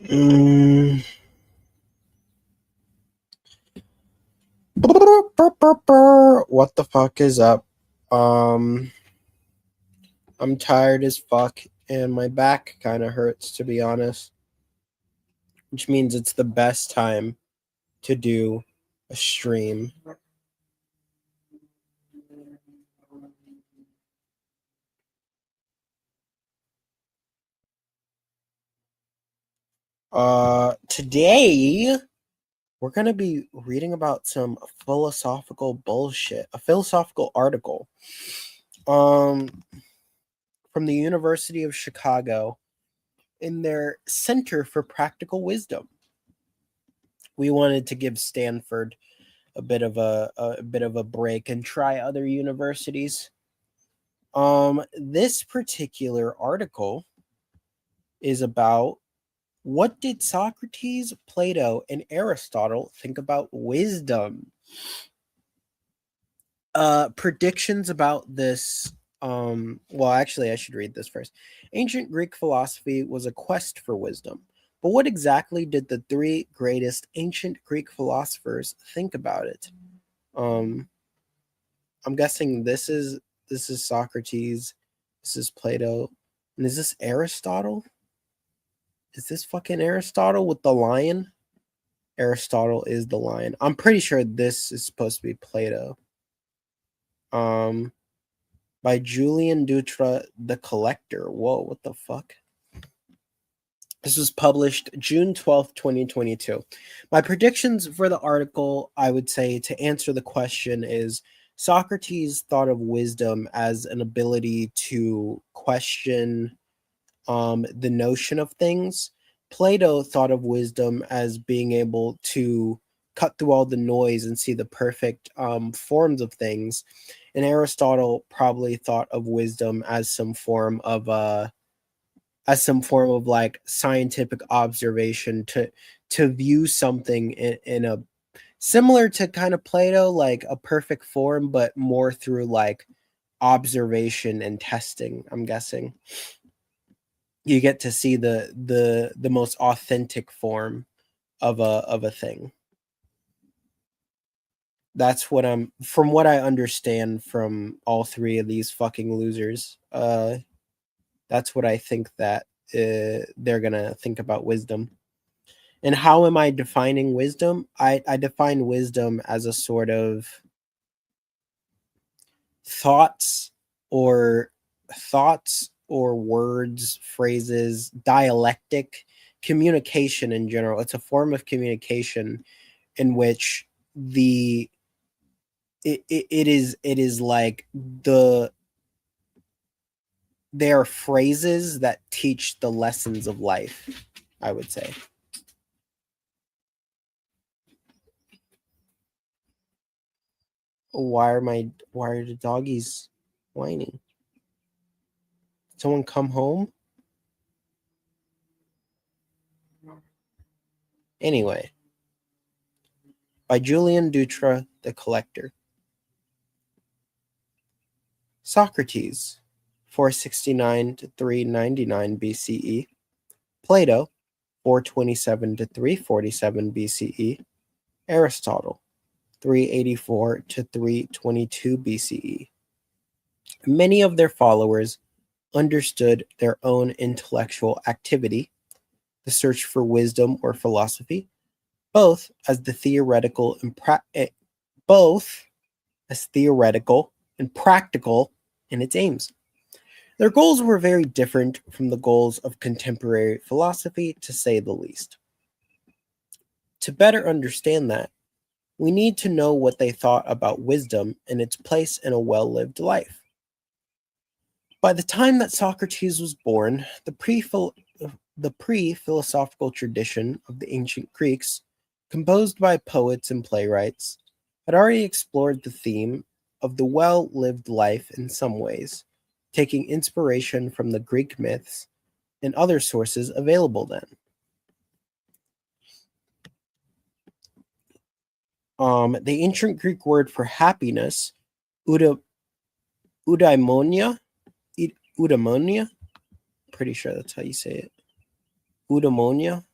Mm. What the fuck is up? Um, I'm tired as fuck, and my back kind of hurts, to be honest, which means it's the best time to do a stream. Today we're gonna be reading about some philosophical bullshit, a philosophical article, um, from the University of Chicago in their Center for Practical Wisdom. We wanted to give Stanford a bit of a break and try other universities. This particular article is about what did Socrates, Plato, and Aristotle think about wisdom? Predictions about this. Well, actually, I should read this first. Ancient Greek philosophy was a quest for wisdom. But what exactly did the three greatest ancient Greek philosophers think about it? Um, I'm guessing this is Socrates, this is Plato, and is this Aristotle? Is this fucking Aristotle with the lion? Aristotle is the lion. I'm pretty sure this is supposed to be Plato. Um, by Julian Dutra, The Collector. Whoa, what the fuck? This was published June 12th, 2022. My predictions for the article, I would say, to answer the question is Socrates thought of wisdom as an ability to question the notion of things. Plato thought of wisdom as being able to cut through all the noise and see the perfect forms of things. And Aristotle probably thought of wisdom as some form of like scientific observation to view something in a similar to kind of Plato, like a perfect form, but more through like observation and testing. I'm guessing you get to see the most authentic form of a thing. That's what I'm from what I understand from all three of these fucking losers. That's what I think that they're gonna think about wisdom. And how am I defining wisdom? I define wisdom as a sort of thoughts or thoughts or words, phrases, dialectic communication in general. It's a form of communication in which the it is like there are phrases that teach the lessons of life, I would say. Why are the doggies whining? Someone come home? Anyway, by Julian Dutra, The Collector. Socrates, 469 to 399 BCE. Plato, 427 to 347 BCE. Aristotle, 384 to 322 BCE. Many of their followers understood their own intellectual activity, the search for wisdom or philosophy, both as both as theoretical and practical in its aims. Their goals were very different from the goals of contemporary philosophy, to say the least. To better understand that, we need to know what they thought about wisdom and its place in a well lived life. By the time that Socrates was born, the pre philosophical tradition of the ancient Greeks, composed by poets and playwrights, had already explored the theme of the well lived life in some ways, taking inspiration from the Greek myths and other sources available then. The ancient Greek word for happiness, euda, eudaimonia, eudaimonia, pretty sure that's how you say it, eudaimonia,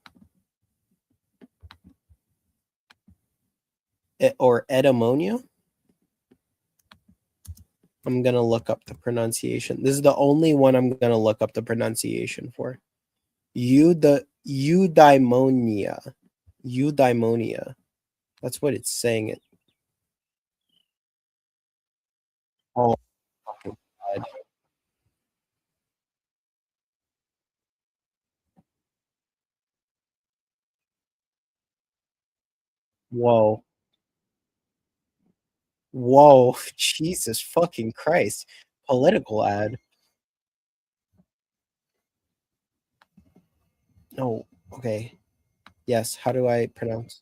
or eudaimonia. I'm going to look up the pronunciation. This is the only one I'm going to look up the pronunciation for. Eudaimonia. Eudaimonia. That's what it's saying. It. Oh, fucking God. Whoa. Whoa. Jesus fucking Christ. Political ad. Oh, okay. Yes. How do I pronounce?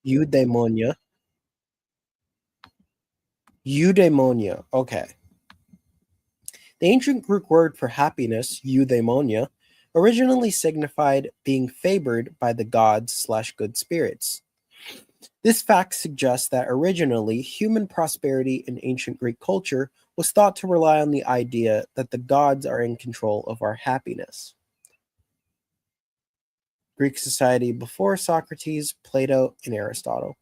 Eudaimonia. Eudaimonia. Okay. The ancient Greek word for happiness, eudaimonia, originally signified being favored by the gods slash good spirits. This fact suggests that originally human prosperity in ancient Greek culture was thought to rely on the idea that the gods are in control of our happiness. Greek society before Socrates, Plato, and Aristotle.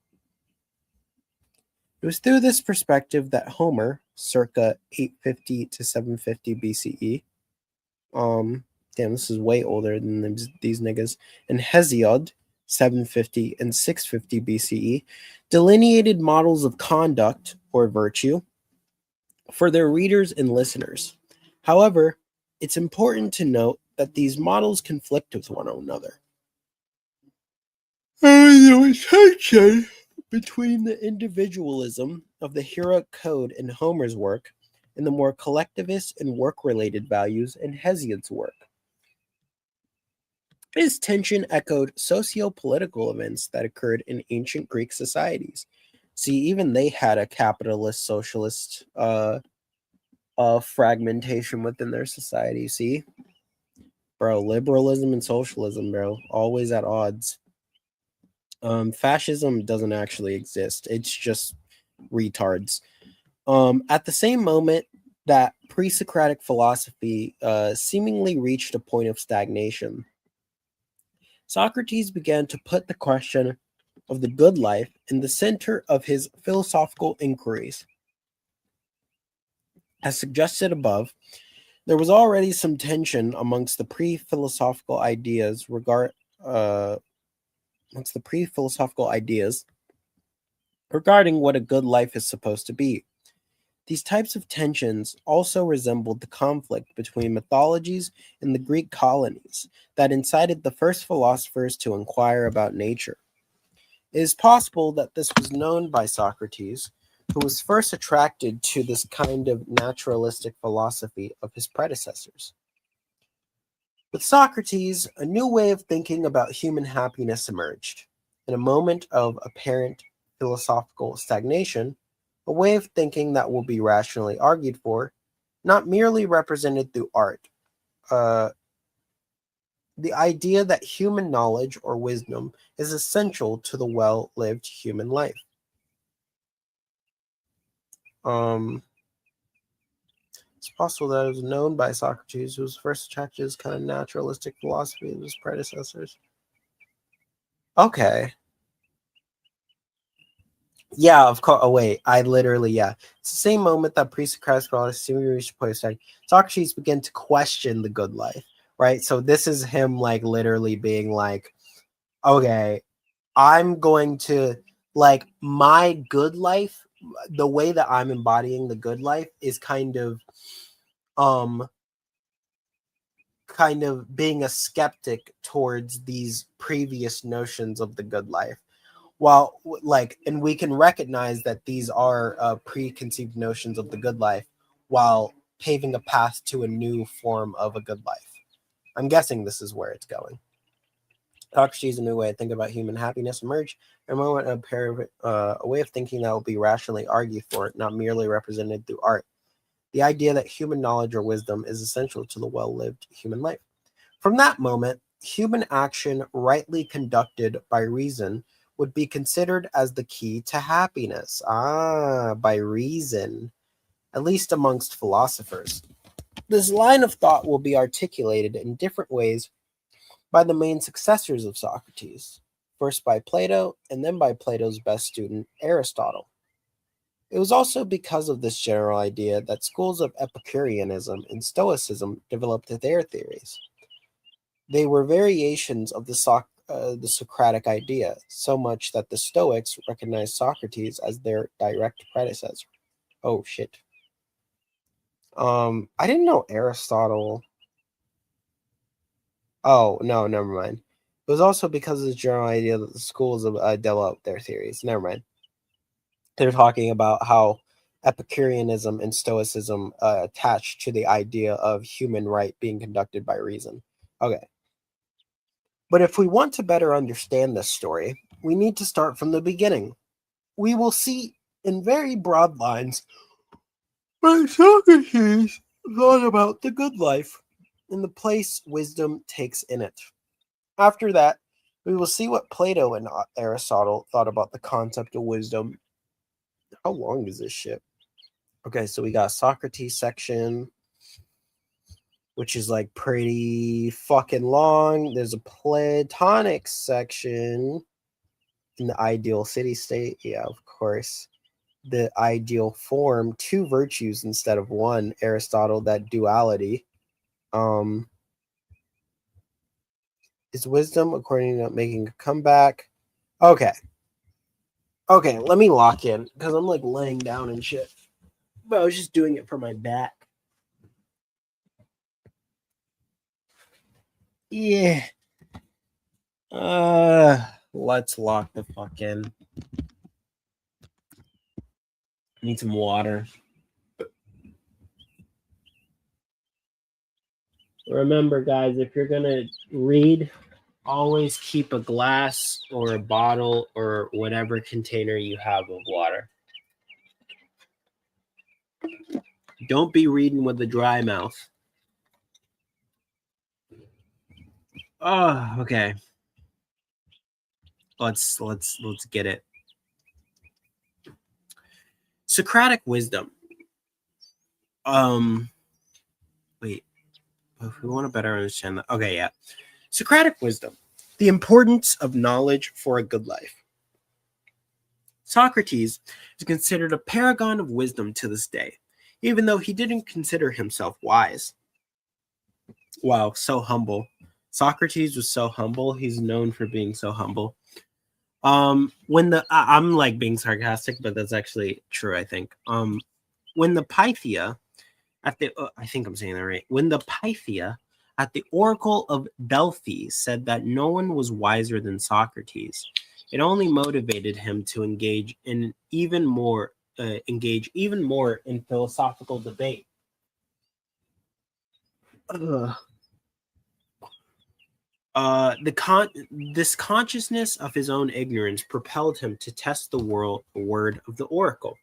It was through this perspective that Homer, circa 850 to 750 BCE, damn, this is way older than these niggas, and Hesiod, 750 and 650 BCE, delineated models of conduct or virtue for their readers and listeners. However, it's important to note that these models conflict with one another. There was tension between the individualism of the heroic code in Homer's work and the more collectivist and work-related values in Hesiod's work. This tension echoed socio-political events that occurred in ancient Greek societies. See, even they had a capitalist socialist fragmentation within their society. See, bro, liberalism and socialism, bro, always at odds. Fascism doesn't actually exist. It's just retards. At the same moment that pre-Socratic philosophy seemingly reached a point of stagnation, Socrates began to put the question of the good life in the center of his philosophical inquiries. As suggested above, there was already some tension amongst the pre-philosophical ideas regarding what a good life is supposed to be. These types of tensions also resembled the conflict between mythologies in the Greek colonies that incited the first philosophers to inquire about nature. It is possible that this was known by Socrates, who was first attracted to this kind of naturalistic philosophy of his predecessors. With Socrates, a new way of thinking about human happiness emerged. In a moment of apparent philosophical stagnation, a way of thinking that will be rationally argued for, not merely represented through art. The idea that human knowledge or wisdom is essential to the well-lived human life. It's possible that it was known by Socrates, who was first attracted to this kind of naturalistic philosophy of his predecessors. Okay. Yeah, of course. Oh, wait. Yeah. It's the same moment that pre-Socratic scholars seemingly reached a point of study. Socrates began to question the good life, right? So this is him, like, literally being like, okay, I'm going to, like, my good life, the way that I'm embodying the good life is um, kind of being a skeptic towards these previous notions of the good life. While like, and we can recognize that these are preconceived notions of the good life while paving a path to a new form of a good life. I'm guessing this is where it's going. Socrates, a new way to think about human happiness emerged, and a moment a way of thinking that will be rationally argued for, not merely represented through art. The idea that human knowledge or wisdom is essential to the well-lived human life. From that moment, human action rightly conducted by reason would be considered as the key to happiness. By reason. at least amongst philosophers. This line of thought will be articulated in different ways by the main successors of Socrates, first by Plato and then by Plato's best student, Aristotle. It was also because of this general idea that schools of Epicureanism and Stoicism developed their theories. They were variations of the Socratic idea, so much that the Stoics recognized Socrates as their direct predecessor. Oh shit. I didn't know Aristotle. Oh no, never mind. It was also because of this general idea that the schools of developed their theories. Never mind. They're talking about how Epicureanism and Stoicism attached to the idea of human right being conducted by reason. Okay. But if we want to better understand this story, we need to start from the beginning. We will see in very broad lines why Socrates thought about the good life and the place wisdom takes in it. After that, we will see what Plato and Aristotle thought about the concept of wisdom. How long is this shit? Okay, so we got Socrates section, which is like pretty fucking long. There's a Platonic section in the ideal city state. Yeah, of course. The ideal form, two virtues instead of one. Aristotle, that duality. Is wisdom according to making a comeback? Okay. Okay, let me lock in because I'm like laying down and shit. But I was just doing it for my back. Yeah. Let's lock the fuck in. Need some water. Remember, guys, if you're gonna read, always keep a glass or a bottle or whatever container you have of water. Don't be reading with a dry mouth. Oh, okay. Let's get it. Socratic wisdom. Wait. If we want to better understand that. Okay, yeah. Socratic wisdom. The importance of knowledge for a good life. Socrates is considered a paragon of wisdom to this day, even though he didn't consider himself wise. Wow, so humble. Socrates was so humble. He's known for being so humble. I'm like being sarcastic, but that's actually true, I think. When the Pythia I think I'm saying that right. When the Pythia at the Oracle of Delphi said that no one was wiser than Socrates, it only motivated him to engage even more in philosophical debate. This consciousness of his own ignorance propelled him to test the word of the oracle.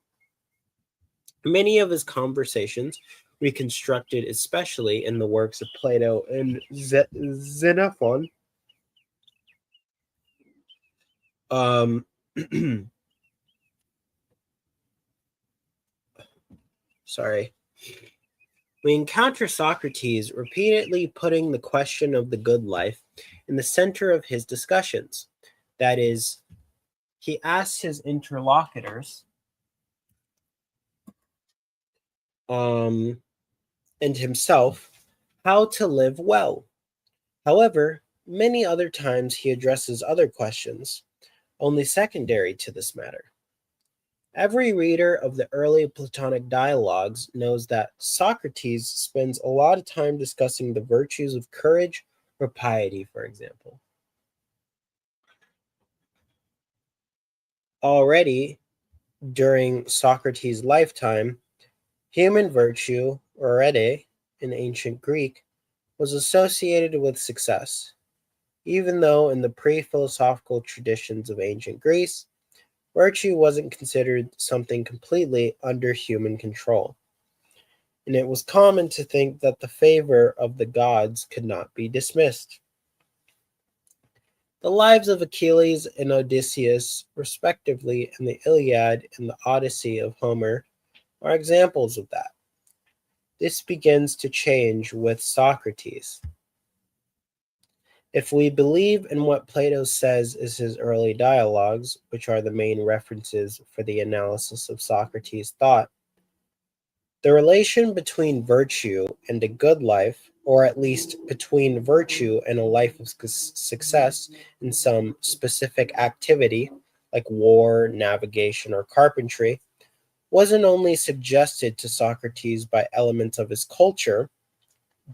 Many of his conversations reconstructed, especially in the works of Plato and Xenophon. Sorry. We encounter Socrates repeatedly putting the question of the good life in the center of his discussions. That is, he asks his interlocutors and himself how to live well. However, many other times he addresses other questions, only secondary to this matter. Every reader of the early Platonic dialogues knows that Socrates spends a lot of time discussing the virtues of courage or piety, for example. Already during Socrates' lifetime, human virtue, or ede, in ancient Greek, was associated with success, even though in the pre-philosophical traditions of ancient Greece, virtue wasn't considered something completely under human control, and it was common to think that the favor of the gods could not be dismissed. The lives of Achilles and Odysseus, respectively, in the Iliad and the Odyssey of Homer, are examples of that. This begins to change with Socrates. If we believe in what Plato says is his early dialogues, which are the main references for the analysis of Socrates' thought, the relation between virtue and a good life, or at least between virtue and a life of success in some specific activity, like war, navigation, or carpentry, wasn't only suggested to Socrates by elements of his culture,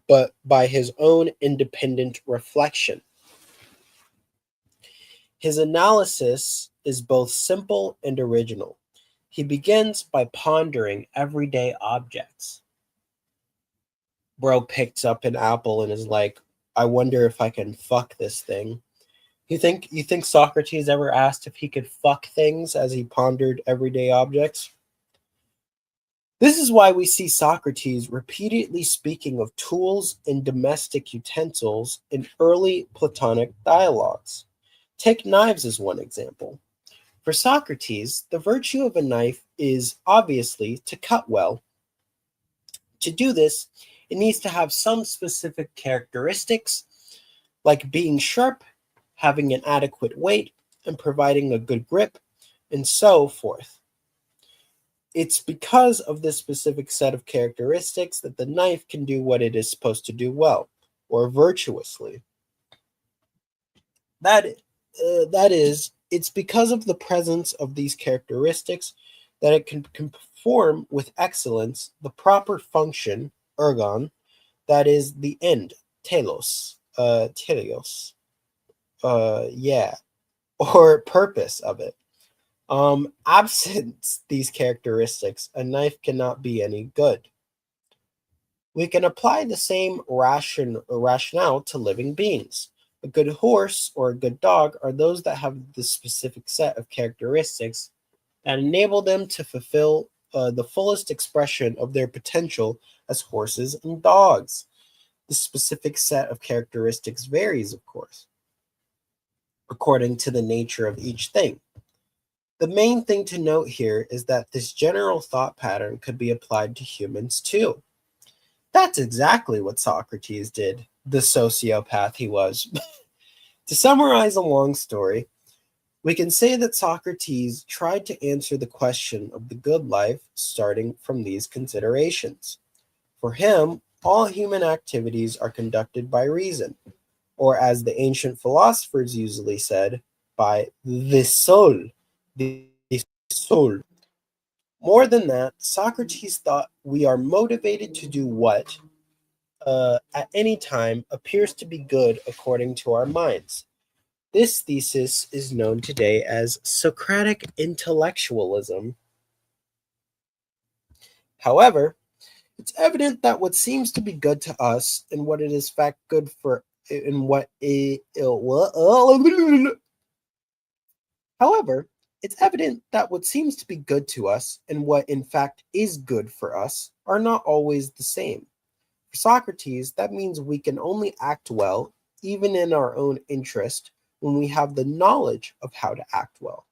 but by his own independent reflection. His analysis is both simple and original. He begins by pondering everyday objects. Bro picks up an apple and is like, I wonder if I can fuck this thing. You think Socrates ever asked if he could fuck things as he pondered everyday objects? This is why we see Socrates repeatedly speaking of tools and domestic utensils in early Platonic dialogues. Take knives as one example. For Socrates, the virtue of a knife is obviously to cut well. To do this, it needs to have some specific characteristics, like being sharp, having an adequate weight, and providing a good grip, and so forth. It's because of this specific set of characteristics that the knife can do what it is supposed to do well, or virtuously. That is, it's because of the presence of these characteristics that it can perform with excellence the proper function, ergon, that is the end, telos, yeah, or purpose of it. Absent these characteristics, a knife cannot be any good. We can apply the same rationale to living beings. A good horse or a good dog are those that have the specific set of characteristics that enable them to fulfill the fullest expression of their potential as horses and dogs. The specific set of characteristics varies, of course, according to the nature of each thing. The main thing to note here is that this general thought pattern could be applied to humans too. That's exactly what Socrates did, the sociopath he was. To summarize a long story, we can say that Socrates tried to answer the question of the good life starting from these considerations. For him, all human activities are conducted by reason, or as the ancient philosophers usually said, by the soul. The soul. More than that, Socrates thought we are motivated to do what, at any time, appears to be good according to our minds. This thesis is known today as Socratic intellectualism. However, it's evident that what seems to be good to us and what it is fact good for and what it, however, it's evident that what seems to be good to us and what in fact is good for us are not always the same. For Socrates, that means we can only act well, even in our own interest, when we have the knowledge of how to act well.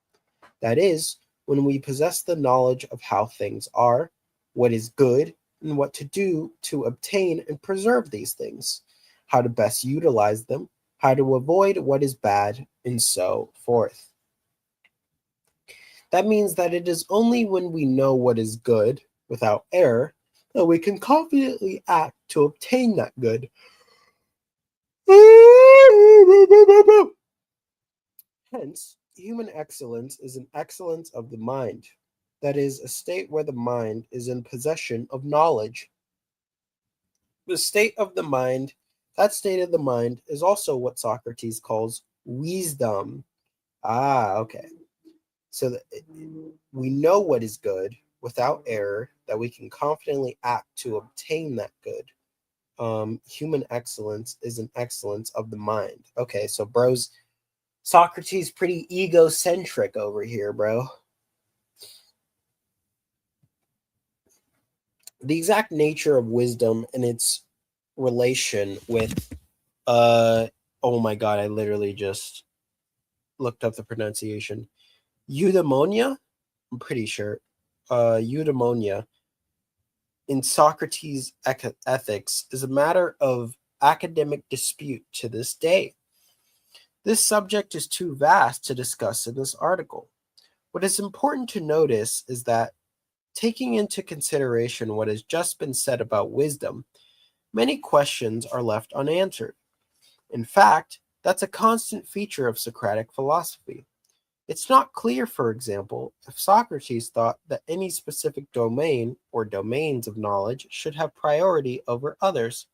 That is, when we possess the knowledge of how things are, what is good, and what to do to obtain and preserve these things, how to best utilize them, how to avoid what is bad, and so forth. That means that it is only when we know what is good without error that we can confidently act to obtain that good. Hence, human excellence is an excellence of the mind. That is, a state where the mind is in possession of knowledge. The state of the mind, that state of the mind, is also what Socrates calls wisdom. Ah, okay. So that we know what is good without error, that we can confidently act to obtain that good. Human excellence is an excellence of the mind. Okay, so Socrates pretty egocentric over here, bro. The exact nature of wisdom and its relation with oh my god, I literally just looked up the pronunciation. Eudaimonia? I'm pretty sure. Eudaimonia in Socrates' ethics is a matter of academic dispute to this day. This subject is too vast to discuss in this article. What is important to notice is that, taking into consideration what has just been said about wisdom, many questions are left unanswered. In fact, that's a constant feature of Socratic philosophy. It's not clear, for example, if Socrates thought that any specific domain or domains of knowledge should have priority over others.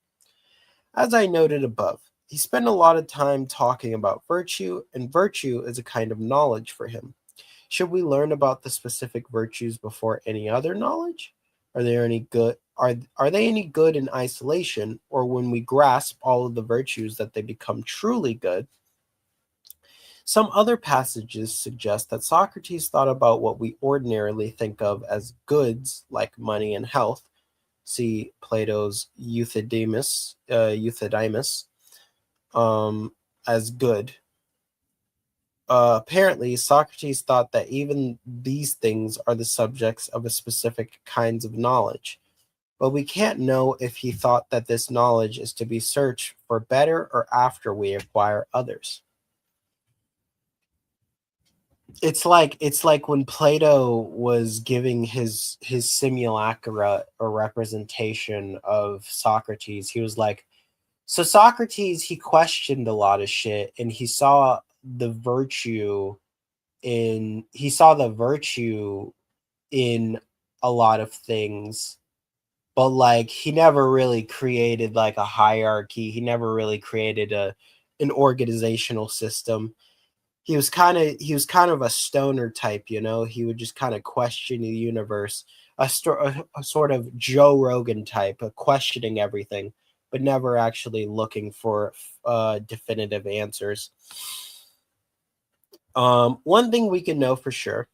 As I noted above, he spent a lot of time talking about virtue, and virtue is a kind of knowledge for him. Should we learn about the specific virtues before any other knowledge? Are there any good are they any good in isolation, or when we grasp all of the virtues that they become truly good? Some other passages suggest that Socrates thought about what we ordinarily think of as goods like money and health. See Plato's Euthydemus, as good. Apparently, Socrates thought that even these things are the subjects of a specific kinds of knowledge, but we can't know if he thought that this knowledge is to be searched for better or after we acquire others. It's like when Plato was giving his simulacra or representation of Socrates. He was like, so Socrates, he questioned a lot of shit, and he saw the virtue in a lot of things, but like he never really created like a hierarchy. He never really created an organizational system. He was kind of a stoner type, you know. He would just kind of question the universe, a sort of Joe Rogan type, of questioning everything, but never actually looking for definitive answers. One thing we can know for sure: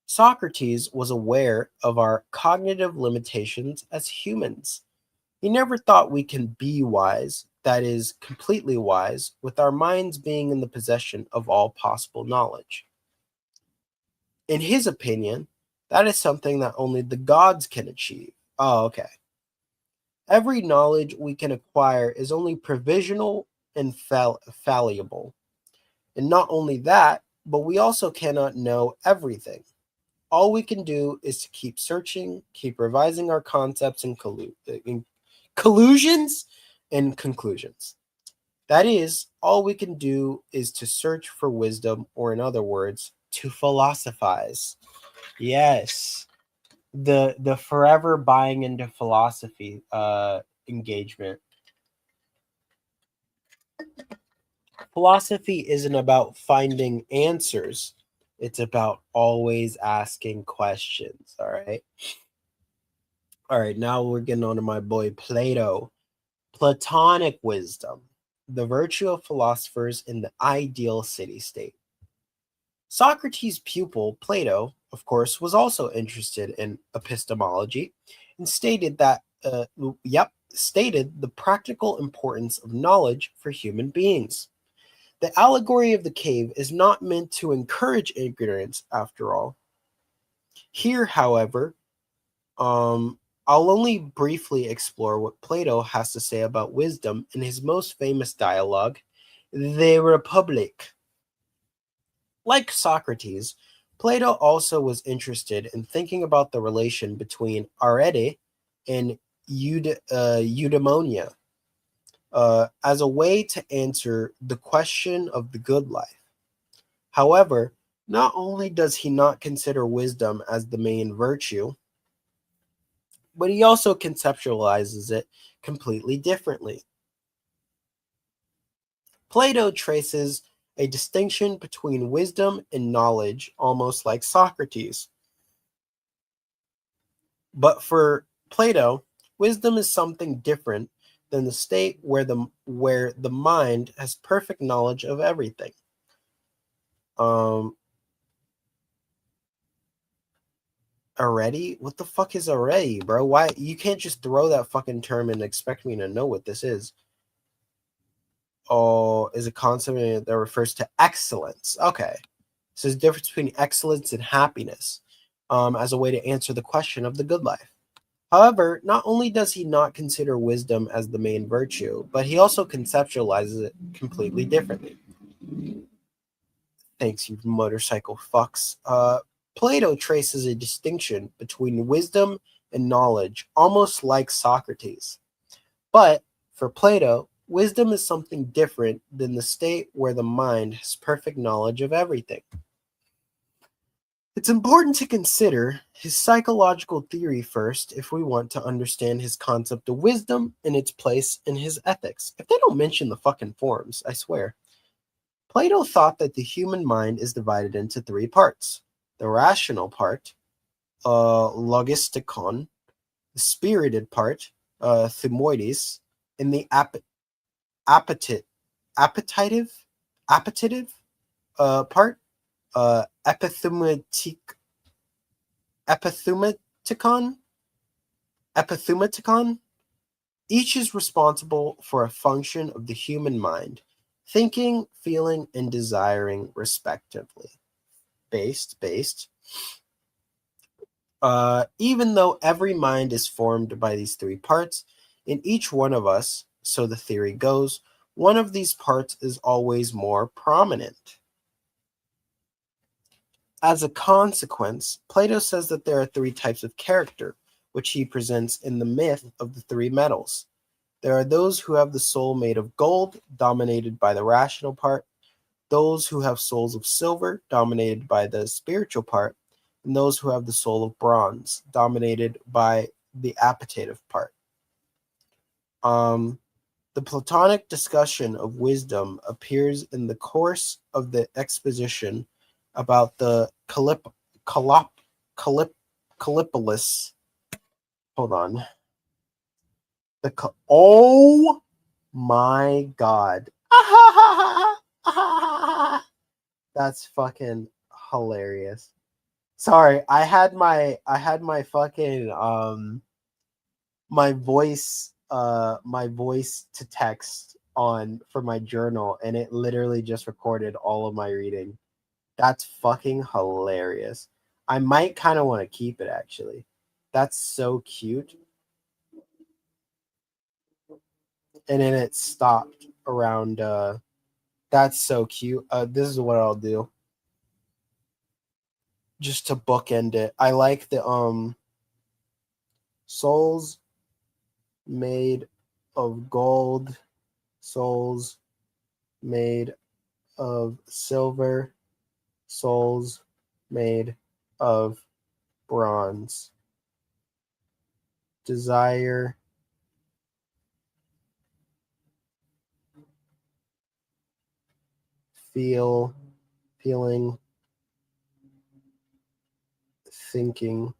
Socrates was aware of our cognitive limitations as humans. He never thought we can be wise, that is, completely wise, with our minds being in the possession of all possible knowledge. In his opinion, that is something that only the gods can achieve. Oh, okay. Every knowledge we can acquire is only provisional and fallible. And not only that, but we also cannot know everything. All we can do is to keep searching, keep revising our concepts and collusions and conclusions. That is, all we can do is to search for wisdom, or in other words, to philosophize. Yes. The forever buying into philosophy engagement. Philosophy isn't about finding answers. It's about always asking questions, all right? All right, now we're getting on to my boy Plato. Platonic wisdom, the virtue of philosophers in the ideal city state. Socrates' pupil, Plato, of course, was also interested in epistemology and stated the practical importance of knowledge for human beings. The allegory of the cave is not meant to encourage ignorance, after all. Here, however, I'll only briefly explore what Plato has to say about wisdom in his most famous dialogue, The Republic. Like Socrates, Plato also was interested in thinking about the relation between arete and eudaimonia as a way to answer the question of the good life. However, not only does he not consider wisdom as the main virtue, but he also conceptualizes it completely differently. Plato traces a distinction between wisdom and knowledge, almost like Socrates. But for Plato, wisdom is something different than the state where the mind has perfect knowledge of everything. Already? What the fuck is already, bro? Why you can't just throw that fucking term and expect me to know what this is? Oh, is a concept that refers to excellence. Okay. So there's a difference between excellence and happiness, as a way to answer the question of the good life. However, not only does he not consider wisdom as the main virtue, but he also conceptualizes it completely differently. Thanks, you motorcycle fucks. Plato traces a distinction between wisdom and knowledge, almost like Socrates. But for Plato, wisdom is something different than the state where the mind has perfect knowledge of everything. It's important to consider his psychological theory first if we want to understand his concept of wisdom and its place in his ethics. If they don't mention the fucking forms, I swear. Plato thought that the human mind is divided into three parts: the rational part, logistikon, the spirited part, thymoides, and the appetite, appetitive part, epithumatikon, epithumatikon. Epithumatikon. Each is responsible for a function of the human mind, thinking, feeling, and desiring, respectively. Based. Even though every mind is formed by these three parts, in each one of us, so the theory goes, one of these parts is always more prominent. As a consequence, Plato says that there are three types of character, which he presents in the myth of the three metals. There are those who have the soul made of gold, dominated by the rational part, those who have souls of silver, dominated by the spiritual part, and those who have the soul of bronze, dominated by the appetitive part. The Platonic discussion of wisdom appears in the course of the exposition about the Callipolis. Hold on. Oh my god. That's fucking hilarious. Sorry, I had my fucking my voice to text on for my journal, and it literally just recorded all of my reading. That's fucking hilarious. I might kind of want to keep it, actually. That's so cute. And then it stopped around that's so cute. This is what I'll do. Just to bookend it. I like the souls made of gold, souls made of silver, souls made of bronze. Desire, feeling, thinking.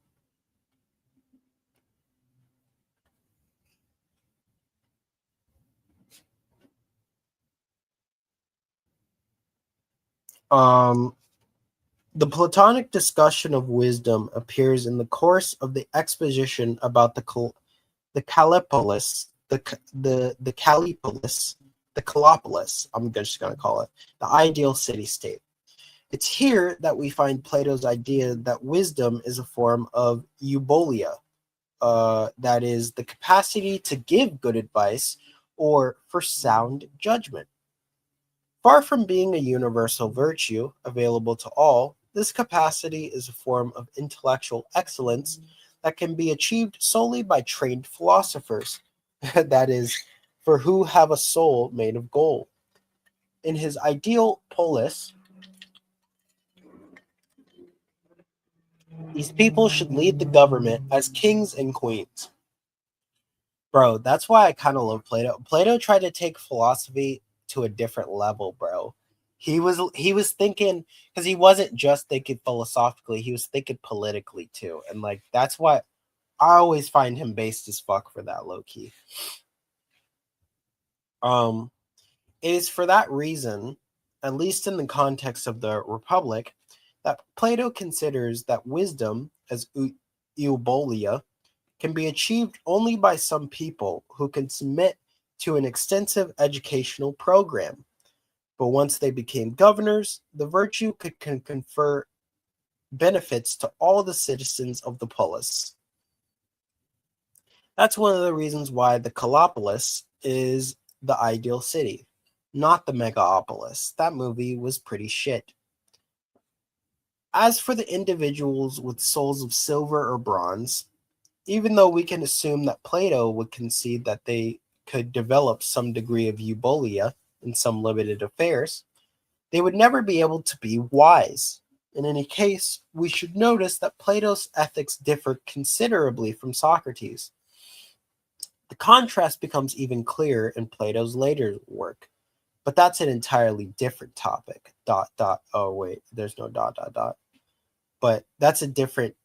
The Platonic discussion of wisdom appears in the course of the exposition about the Callipolis, the Callipolis, the Callipolis, I'm just going to call it, the ideal city-state. It's here that we find Plato's idea that wisdom is a form of eubolia, that is, the capacity to give good advice or for sound judgment. Far from being a universal virtue available to all, this capacity is a form of intellectual excellence that can be achieved solely by trained philosophers, that is, for who have a soul made of gold. In his ideal polis, these people should lead the government as kings and queens. Bro, that's why I kind of love Plato. Plato tried to take philosophy to a different level, bro. He was thinking, because he wasn't just thinking philosophically, he was thinking politically too. And like that's why I always find him based as fuck for that, low key. It is for that reason, at least in the context of the Republic, that Plato considers that wisdom, as eubolia, can be achieved only by some people who can submit to an extensive educational program. But once they became governors, the virtue could confer benefits to all the citizens of the polis. That's one of the reasons why the Colopolis is the ideal city, not the Megaopolis. That movie was pretty shit. As for the individuals with souls of silver or bronze, even though we can assume that Plato would concede that they could develop some degree of eubulia in some limited affairs, they would never be able to be wise. In any case, we should notice that Plato's ethics differed considerably from Socrates. The contrast becomes even clearer in Plato's later work, but that's an entirely different topic. Dot dot. Oh wait, there's no dot dot dot. But that's a different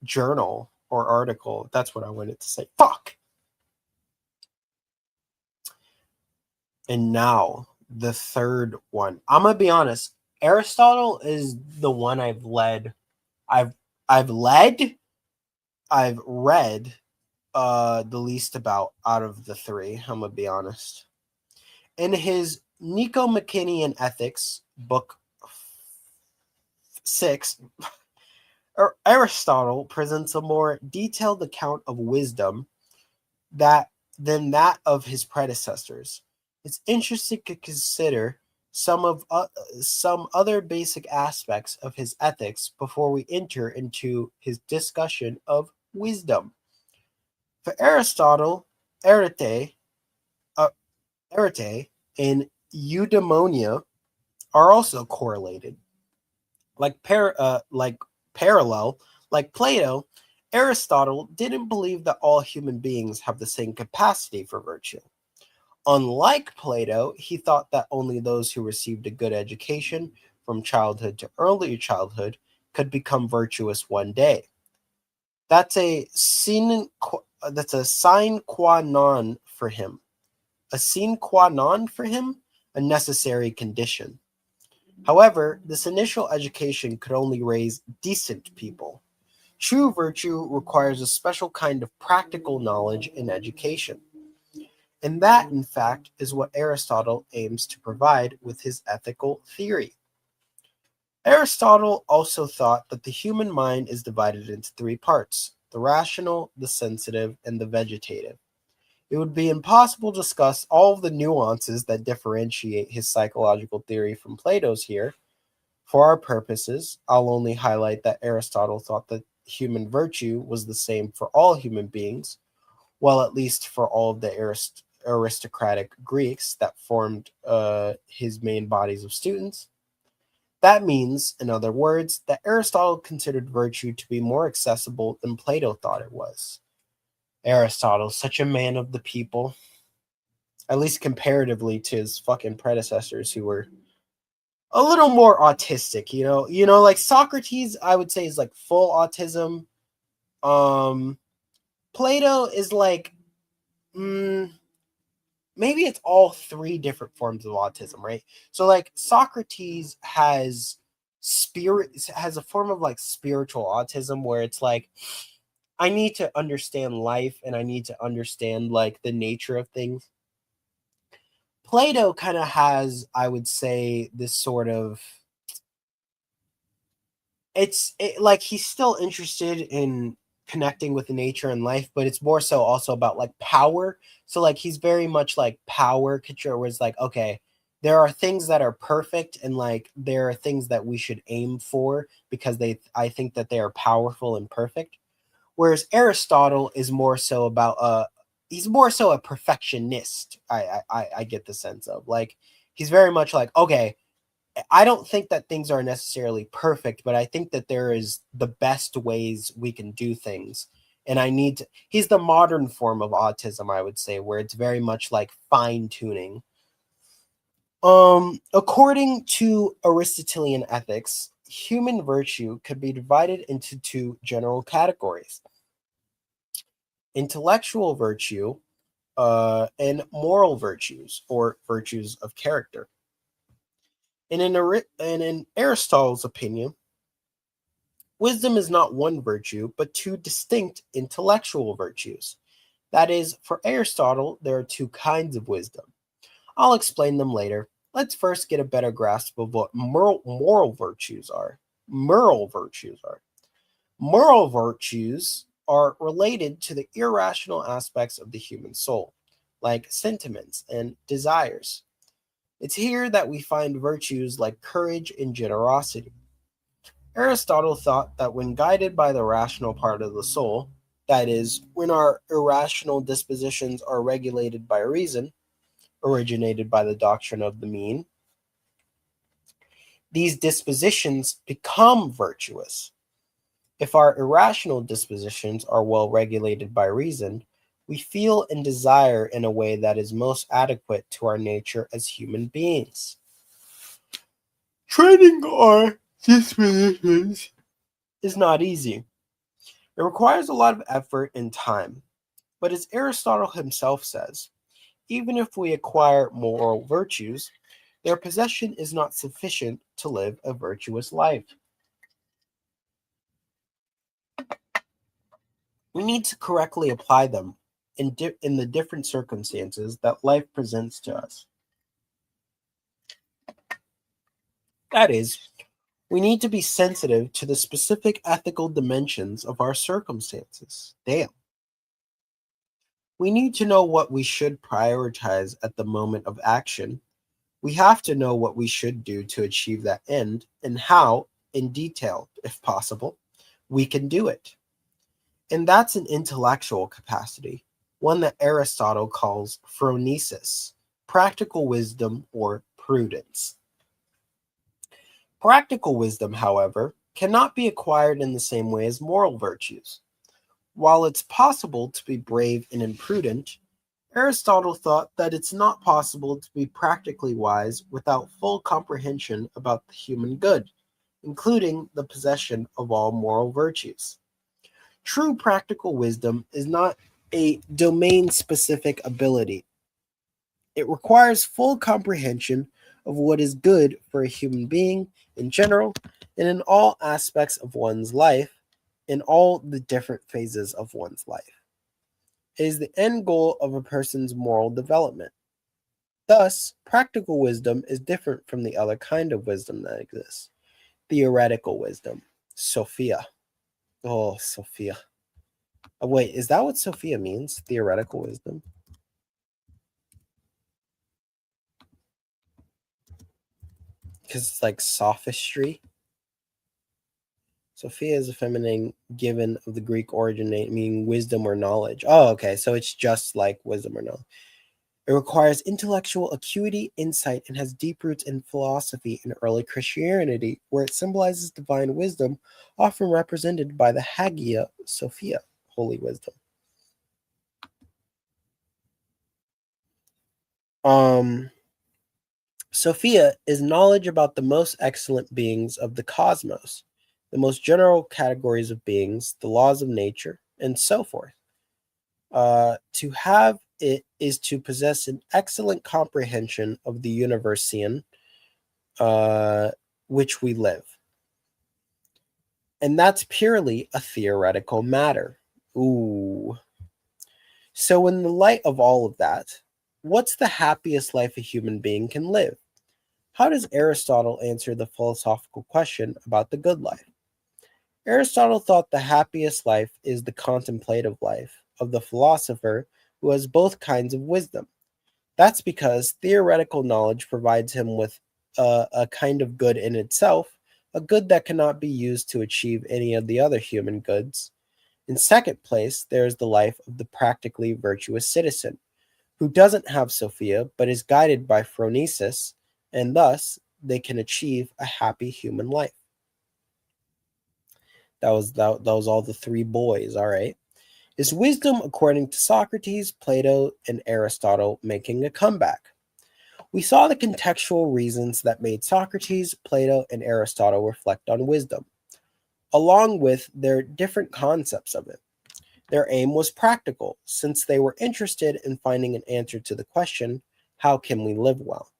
journal or article. That's what I wanted to say. Fuck. And now the third one. I'm gonna be honest. Aristotle is the one I've I've led. I've read the least about out of the three. I'm gonna be honest. In his Nicomachean Ethics, book 6, Aristotle presents a more detailed account of wisdom than that of his predecessors. It's interesting to consider some other basic aspects of his ethics before we enter into his discussion of wisdom. For Aristotle, arete, uh, arete and eudaimonia are also correlated. Like parallel, like Plato, Aristotle didn't believe that all human beings have the same capacity for virtue. Unlike Plato, he thought that only those who received a good education from childhood to early childhood could become virtuous one day. That's a sine qua non for him. A sine qua non for him, a necessary condition. However, this initial education could only raise decent people. True virtue requires a special kind of practical knowledge and education. And that, in fact, is what Aristotle aims to provide with his ethical theory. Aristotle also thought that the human mind is divided into three parts: the rational, the sensitive, and the vegetative. It would be impossible to discuss all of the nuances that differentiate his psychological theory from Plato's here. For our purposes, I'll only highlight that Aristotle thought that human virtue was the same for all human beings, well, at least for all of the aristocratic Greeks that formed his main bodies of students. That means, in other words, that Aristotle considered virtue to be more accessible than Plato thought it was. Aristotle, such a man of the people, at least comparatively to his fucking predecessors who were a little more autistic, like Socrates, I would say, is like full autism. Um, Plato is like, maybe it's all three different forms of autism, right? So like Socrates has a form of like spiritual autism where it's like, I need to understand life and I need to understand like the nature of things. Plato kind of has, I would say, this sort of, like he's still interested in connecting with nature and life, but it's more so also about like power. So like he's very much like power culture, where it's like, okay, there are things that are perfect and like there are things that we should aim for because I think that they are powerful and perfect. Whereas Aristotle is more so about he's more so a perfectionist. I get the sense of like he's very much like, okay, I don't think that things are necessarily perfect, but I think that there is the best ways we can do things. And he's the modern form of autism, I would say, where it's very much like fine tuning. According to Aristotelian ethics, human virtue could be divided into two general categories: intellectual virtue and moral virtues, or virtues of character. And in Aristotle's opinion, wisdom is not one virtue, but two distinct intellectual virtues. That is, for Aristotle, there are two kinds of wisdom. I'll explain them later. Let's first get a better grasp of what moral virtues are. Moral virtues are related to the irrational aspects of the human soul, like sentiments and desires. It's here that we find virtues like courage and generosity. Aristotle thought that when guided by the rational part of the soul, that is, when our irrational dispositions are regulated by reason, originated by the doctrine of the mean, these dispositions become virtuous. If our irrational dispositions are well regulated by reason, we feel and desire in a way that is most adequate to our nature as human beings. Training our dispositions is not easy. It requires a lot of effort and time. But as Aristotle himself says, even if we acquire moral virtues, their possession is not sufficient to live a virtuous life. We need to correctly apply them in the different circumstances that life presents to us. That is, we need to be sensitive to the specific ethical dimensions of our circumstances. Damn. We need to know what we should prioritize at the moment of action. We have to know what we should do to achieve that end and how, in detail, if possible, we can do it. And that's an intellectual capacity, one that Aristotle calls phronesis, practical wisdom or prudence. Practical wisdom, however, cannot be acquired in the same way as moral virtues. While it's possible to be brave and imprudent, Aristotle thought that it's not possible to be practically wise without full comprehension about the human good, including the possession of all moral virtues. True practical wisdom is not a domain-specific ability. It requires full comprehension of what is good for a human being in general and in all aspects of one's life, in all the different phases of one's life. It is the end goal of a person's moral development. Thus, practical wisdom is different from the other kind of wisdom that exists. Theoretical wisdom, Sophia. Oh, Sophia. Oh, wait, is that what Sophia means? Theoretical wisdom? Because it's like sophistry. Sophia is a feminine given of the Greek origin, meaning wisdom or knowledge. Oh, okay. So it's just like wisdom or knowledge. It requires intellectual acuity, insight, and has deep roots in philosophy and early Christianity, where it symbolizes divine wisdom, often represented by the Hagia Sophia, holy wisdom. Sophia is knowledge about the most excellent beings of the cosmos, the most general categories of beings, the laws of nature, and so forth. To have it is to possess an excellent comprehension of the universian which we live. And that's purely a theoretical matter. Ooh. So in the light of all of that, what's the happiest life a human being can live? How does Aristotle answer the philosophical question about the good life? Aristotle thought the happiest life is the contemplative life of the philosopher who has both kinds of wisdom. That's because theoretical knowledge provides him with a kind of good in itself, a good that cannot be used to achieve any of the other human goods. In second place, there is the life of the practically virtuous citizen, who doesn't have Sophia but is guided by phronesis, and thus they can achieve a happy human life. That was all the three boys, all right. Is wisdom, according to Socrates, Plato, and Aristotle, making a comeback? We saw the contextual reasons that made Socrates, Plato, and Aristotle reflect on wisdom, along with their different concepts of it. Their aim was practical, since they were interested in finding an answer to the question, how can we live well?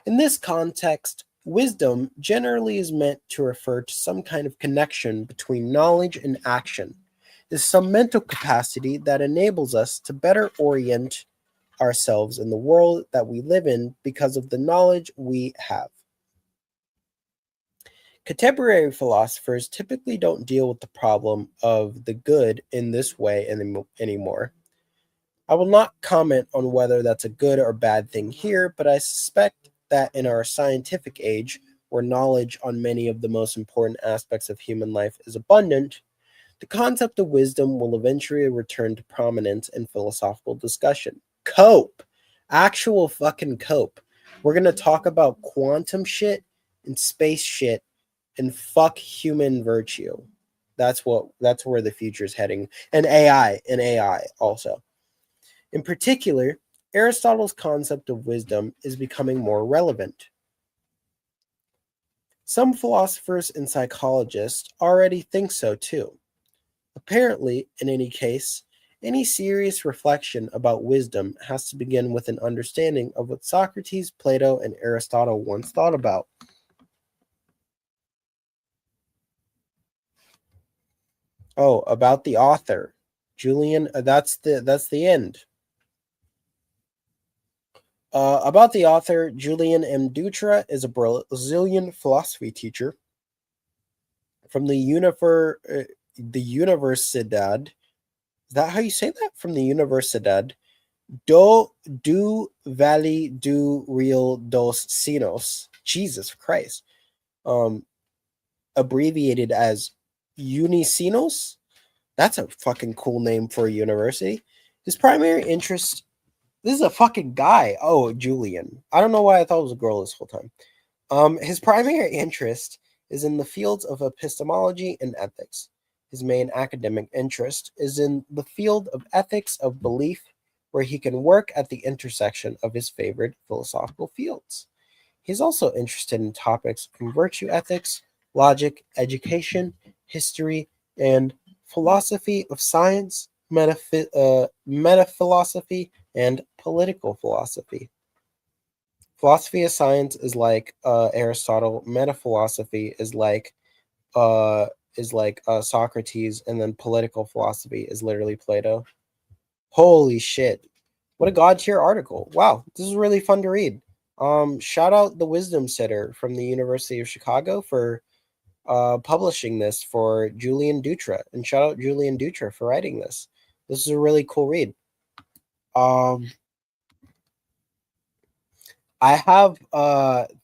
In this context, wisdom generally is meant to refer to some kind of connection between knowledge and action. Is some mental capacity that enables us to better orient ourselves in the world that we live in because of the knowledge we have. Contemporary philosophers typically don't deal with the problem of the good in this way anymore. I will not comment on whether that's a good or bad thing here, but I suspect that in our scientific age, where knowledge on many of the most important aspects of human life is abundant, the concept of wisdom will eventually return to prominence in philosophical discussion. Cope! Actual fucking cope. We're gonna talk about quantum shit and space shit and fuck human virtue. That's where the future is heading. And AI also. In particular, Aristotle's concept of wisdom is becoming more relevant. Some philosophers and psychologists already think so too. Apparently, in any case, any serious reflection about wisdom has to begin with an understanding of what Socrates, Plato, and Aristotle once thought about. Oh, about the author, Julian. That's the end. About the author, Julian M. Dutra is a Brazilian philosophy teacher from the Universidade. Is that how you say that? From the Universidade do Vale do Rio dos Sinos. Jesus Christ. Um, Abbreviated as Unicinos. That's a fucking cool name for a university. His primary interest. This is a fucking guy. Oh, Julian. I don't know why I thought it was a girl this whole time. His primary interest is in the fields of epistemology and ethics. His main academic interest is in the field of ethics of belief, where he can work at the intersection of his favorite philosophical fields. He's also interested in topics from virtue ethics, logic, education, history, and philosophy of science, metaphilosophy, and political philosophy. Philosophy of science is like Aristotle. Metaphilosophy uh, is like Socrates, and then political philosophy is literally Plato. Holy shit! What a god tier article! Wow, this is really fun to read. Shout out the Wisdom Sitter from the University of Chicago for publishing this for Julian Dutra, and shout out Julian Dutra for writing this. This is a really cool read. Um, I have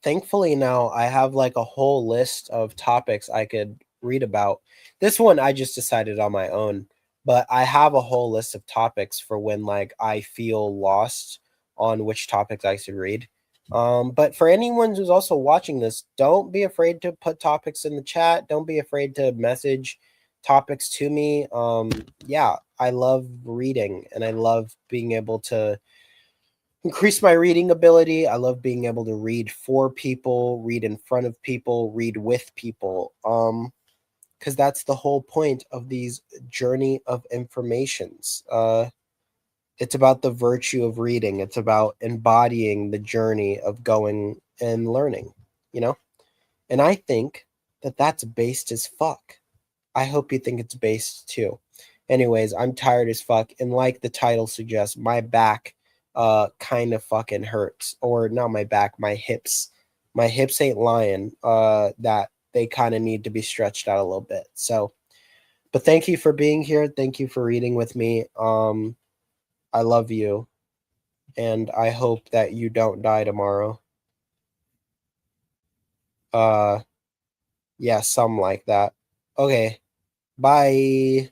thankfully now I have like a whole list of topics I could read about. This one I just decided on my own, but I have a whole list of topics for when like I feel lost on which topics I should read. But for anyone who's also watching this, don't be afraid to put topics in the chat. Don't be afraid to message topics to me. Yeah, I love reading and I love being able to increase my reading ability. I love being able to read for people, read in front of people, read with people. Because that's the whole point of these journey of informations. It's about the virtue of reading. It's about embodying the journey of going and learning, you know? And I think that that's based as fuck. I hope you think it's based too. Anyways, I'm tired as fuck, and like the title suggests, my back kind of fucking hurts. Or not my back, my hips. My hips ain't lying. That they kind of need to be stretched out a little bit. So, but thank you for being here. Thank you for reading with me. I love you, and I hope that you don't die tomorrow. Uh yeah, some like that. Okay. Bye.